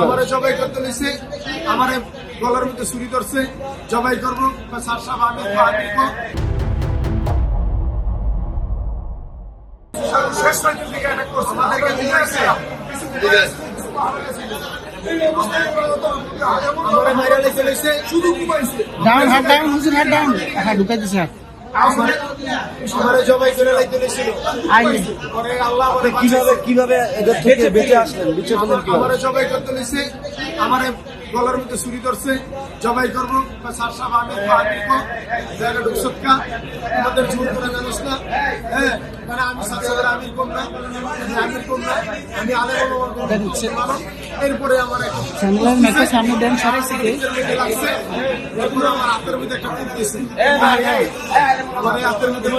আমার জবাই করতে নিছে, আমার গলার মধ্যে ছুরি ধরছে, জবাই করবো স্যার সাহেব আমি শেষ পর্যন্ত দিকে অ্যাটাক করছে, আমাদেরকে নিয়ে আসছে। আমার মাইরা লেগে লেগেছে, শুধু ঘুমাইছে। ডাউন হেড ডাউন হুজুর হেড ডাউন হ্যাঁ ঢুকাই দিছে আমার জবাই করে লাইতে লেগেছিল। পরে আল্লাহ কিভাবে এদের থেকে বেঁচে আসলেন? বেঁচে গেলেন কিভাবে? আমার জবাই করতে নিছে, আমার গলার মধ্যে ছুরি ধরছে, জবাই করবো স্যার সাহেব আমি জায়গা ঢুকসকা আমাদের জোর করে জানিস না। হ্যাঁ মানে আমি সাথে আমির কম না, আমি আলে এরপরে আমার চ্যানেলের মেকে সামনে দেন সরাইছে কি লাগছে, এরপরে আমার হাতের মধ্যে একটা টিপ দিছে, আমার হাতের মধ্যে